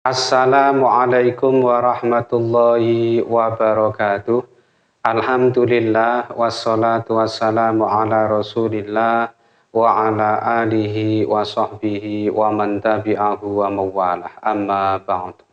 Assalamualaikum warahmatullahi wabarakatuh. Alhamdulillah wassalatu wassalamu ala Rasulillah wa ala alihi wa sahbihi wa man tabi'ahu wa mawalah. Amma ba'du.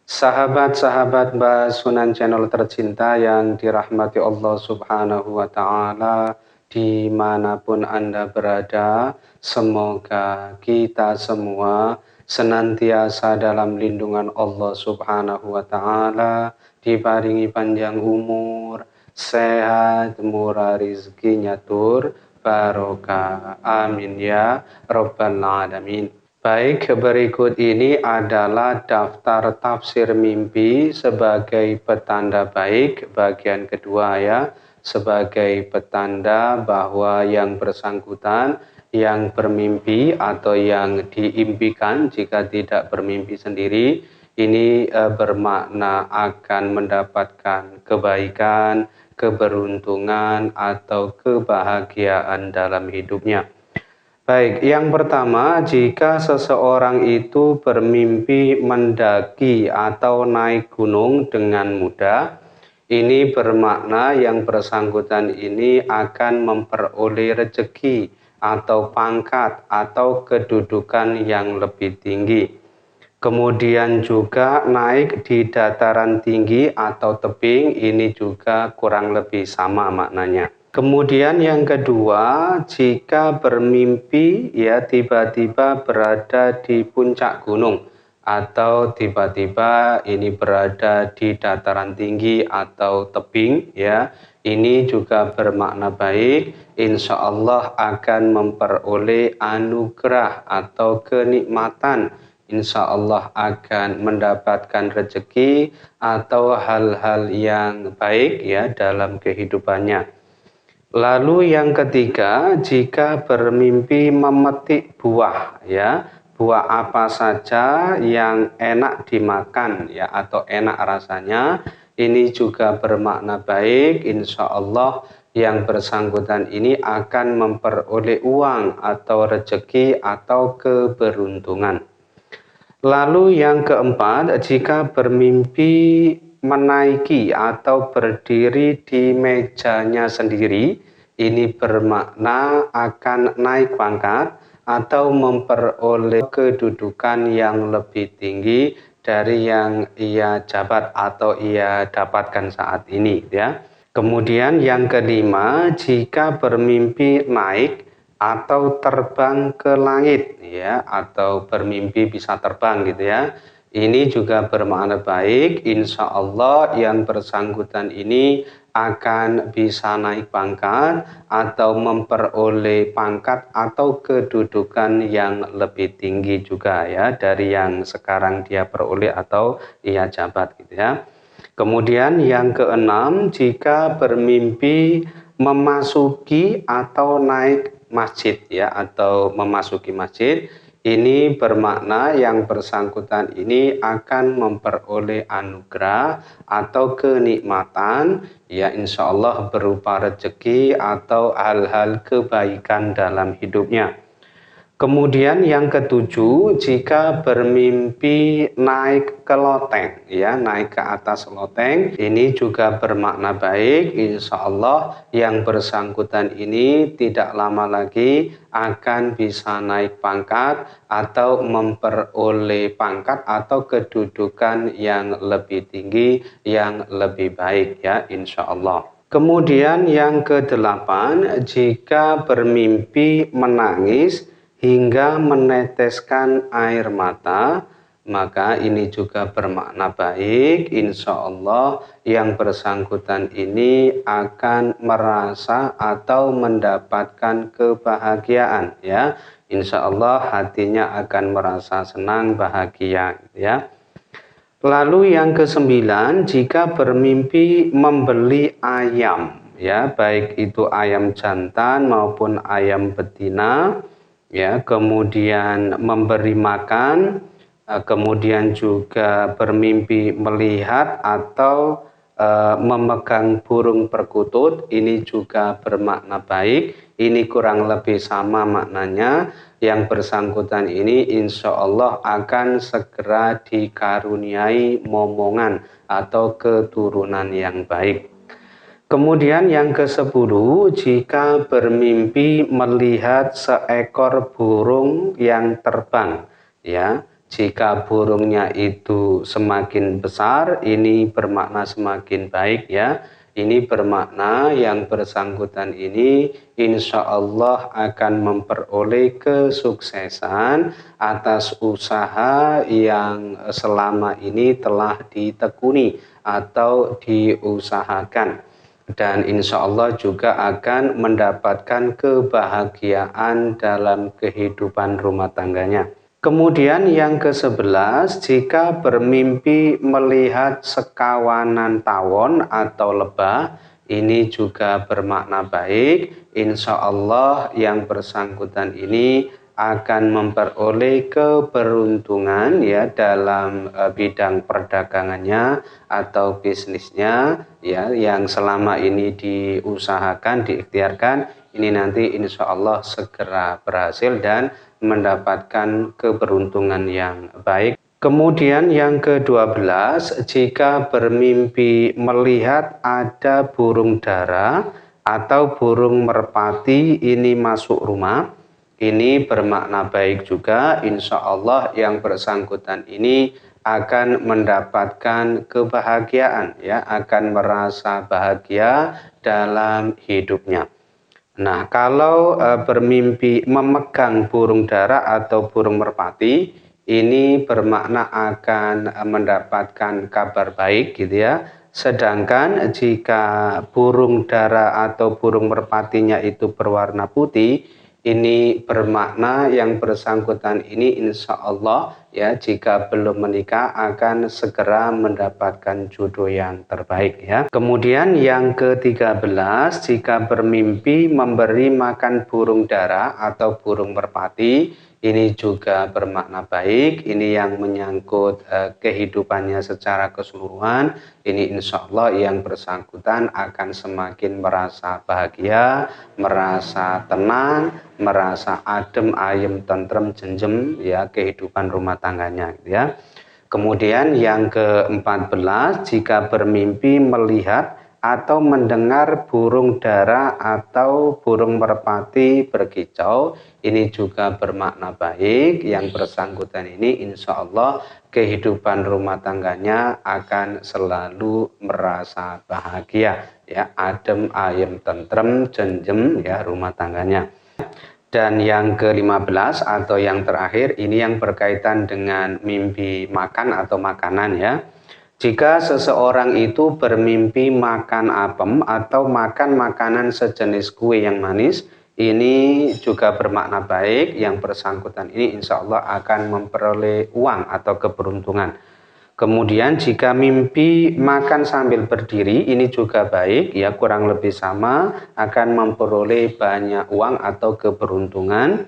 Sahabat-sahabat Sunan Channel tercinta yang dirahmati Allah Subhanahu wa Ta'ala, dimanapun Anda berada, semoga kita semua senantiasa dalam lindungan Allah Subhanahu wa Ta'ala, diparingi panjang umur, sehat, murah rizkinya tur, barokah. Amin ya Rabbal Alamin. Baik, berikut ini adalah daftar tafsir mimpi sebagai petanda baik, bagian kedua ya, sebagai petanda bahwa yang bersangkutan yang bermimpi atau yang diimpikan jika tidak bermimpi sendiri ini bermakna akan mendapatkan kebaikan, keberuntungan atau kebahagiaan dalam hidupnya. Baik, yang pertama, jika seseorang itu bermimpi mendaki atau naik gunung dengan mudah, ini bermakna yang bersangkutan ini akan memperoleh rezeki atau pangkat atau kedudukan yang lebih tinggi. Kemudian juga naik di dataran tinggi atau tebing, ini juga kurang lebih sama maknanya. Kemudian yang kedua, jika bermimpi ya tiba-tiba berada di puncak gunung atau tiba-tiba ini berada di dataran tinggi atau tebing ya, ini juga bermakna baik, insya Allah akan memperoleh anugerah atau kenikmatan, insya Allah akan mendapatkan rezeki atau hal-hal yang baik ya dalam kehidupannya. Lalu yang ketiga, jika bermimpi memetik buah ya, buah apa saja yang enak dimakan ya atau enak rasanya, ini juga bermakna baik, insya Allah yang bersangkutan ini akan memperoleh uang atau rezeki atau keberuntungan. Lalu yang keempat, jika bermimpi menaiki atau berdiri di mejanya sendiri, ini bermakna akan naik pangkat atau memperoleh kedudukan yang lebih tinggi dari yang ia jabat atau ia dapatkan saat ini ya. Kemudian yang kelima, jika bermimpi naik atau terbang ke langit ya, atau bermimpi bisa terbang gitu ya, ini juga bermakna baik, insya Allah yang bersangkutan ini akan bisa naik pangkat atau memperoleh pangkat atau kedudukan yang lebih tinggi juga ya dari yang sekarang dia peroleh atau ia jabat gitu ya. Kemudian yang keenam, jika bermimpi memasuki atau naik masjid ya atau memasuki masjid, ini bermakna yang bersangkutan ini akan memperoleh anugerah atau kenikmatan ya insya Allah berupa rezeki atau hal-hal kebaikan dalam hidupnya. Kemudian yang ketujuh, jika bermimpi naik ke loteng, ya naik ke atas loteng, ini juga bermakna baik, insya Allah yang bersangkutan ini tidak lama lagi akan bisa naik pangkat atau memperoleh pangkat atau kedudukan yang lebih tinggi, yang lebih baik ya insya Allah. Kemudian yang kedelapan, jika bermimpi menangis hingga meneteskan air mata, maka ini juga bermakna baik, insya Allah yang bersangkutan ini akan merasa atau mendapatkan kebahagiaan ya, insya Allah hatinya akan merasa senang bahagia ya. Lalu yang kesembilan, jika bermimpi membeli ayam ya, baik itu ayam jantan maupun ayam betina ya, kemudian memberi makan, kemudian juga bermimpi melihat atau memegang burung perkutut ini juga bermakna baik. Ini kurang lebih sama maknanya. Yang bersangkutan ini insya Allah akan segera dikaruniai momongan atau keturunan yang baik. Kemudian yang ke-10, jika bermimpi melihat seekor burung yang terbang, ya. Jika burungnya itu semakin besar, ini bermakna semakin baik, ya. Ini bermakna yang bersangkutan ini insya Allah akan memperoleh kesuksesan atas usaha yang selama ini telah ditekuni atau diusahakan. Dan insya Allah juga akan mendapatkan kebahagiaan dalam kehidupan rumah tangganya. Kemudian yang ke-11, jika bermimpi melihat sekawanan tawon atau lebah, ini juga bermakna baik. Insya Allah yang bersangkutan ini akan memperoleh keberuntungan ya dalam bidang perdagangannya atau bisnisnya ya yang selama ini diusahakan, diikhtiarkan, ini nanti insya Allah segera berhasil dan mendapatkan keberuntungan yang baik. Kemudian yang ke-12, jika bermimpi melihat ada burung dara atau burung merpati ini masuk rumah, ini bermakna baik juga. Insya Allah yang bersangkutan ini akan mendapatkan kebahagiaan, ya, akan merasa bahagia dalam hidupnya. Nah, kalau bermimpi memegang burung dara atau burung merpati, ini bermakna akan mendapatkan kabar baik gitu ya. Sedangkan jika burung dara atau burung merpatinya itu berwarna putih, ini bermakna yang bersangkutan ini insya Allah ya jika belum menikah akan segera mendapatkan jodoh yang terbaik ya. Kemudian yang ke-13, jika bermimpi memberi makan burung dara atau burung merpati, ini juga bermakna baik. Ini yang menyangkut kehidupannya secara keseluruhan. Ini insya Allah yang bersangkutan akan semakin merasa bahagia, merasa tenang, merasa adem, ayem, tentrem, jenjem ya kehidupan rumah tangganya ya. Kemudian yang ke-14, jika bermimpi melihat atau mendengar burung dara atau burung merpati berkicau, ini juga bermakna baik. Yang bersangkutan ini insya Allah kehidupan rumah tangganya akan selalu merasa bahagia, ya, adem, ayem, tentrem, jenjem ya rumah tangganya. Dan yang ke-15 atau yang terakhir ini yang berkaitan dengan mimpi makan atau makanan ya. Jika seseorang itu bermimpi makan apem atau makan makanan sejenis kue yang manis, ini juga bermakna baik. Yang bersangkutan ini insya Allah akan memperoleh uang atau keberuntungan. Kemudian jika mimpi makan sambil berdiri, ini juga baik, ya kurang lebih sama, akan memperoleh banyak uang atau keberuntungan.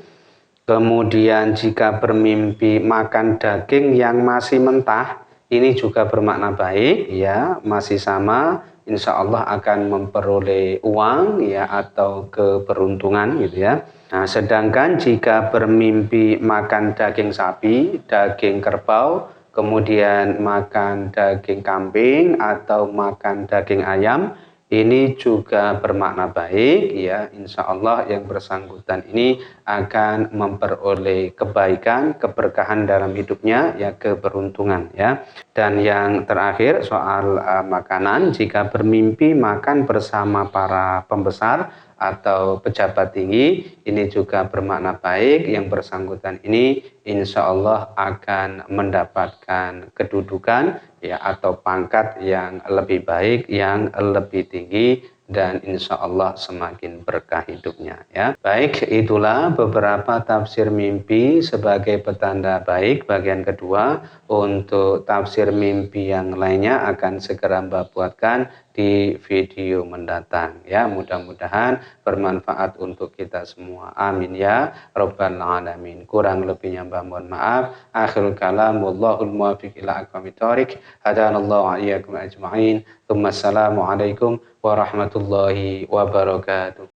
Kemudian jika bermimpi makan daging yang masih mentah, ini juga bermakna baik, ya masih sama, insya Allah akan memperoleh uang, ya atau keberuntungan, gitu ya. Nah, sedangkan jika bermimpi makan daging sapi, daging kerbau, kemudian makan daging kambing atau makan daging ayam, ini juga bermakna baik ya. Insya Allah yang bersangkutan ini akan memperoleh kebaikan, keberkahan dalam hidupnya ya, keberuntungan ya. Dan yang terakhir soal makanan, jika bermimpi makan bersama para pembesar atau pejabat tinggi, ini juga bermakna baik. Yang bersangkutan ini insya Allah akan mendapatkan kedudukan ya atau pangkat yang lebih baik, yang lebih tinggi dan insya Allah semakin berkah hidupnya ya. Baik, itulah beberapa tafsir mimpi sebagai petanda baik bagian kedua. Untuk tafsir mimpi yang lainnya akan segera Mbak buatkan di video mendatang ya. Mudah-mudahan bermanfaat untuk kita semua. Amin ya rabbal alamin. Kurang lebihnya Mbak mohon maaf. Akhirul kalam wallahul muwaffiq ila aqwamit thoriq. Hadanallahu wa iyyakum ajma'in. Assalamualaikum warahmatullahi wabarakatuh.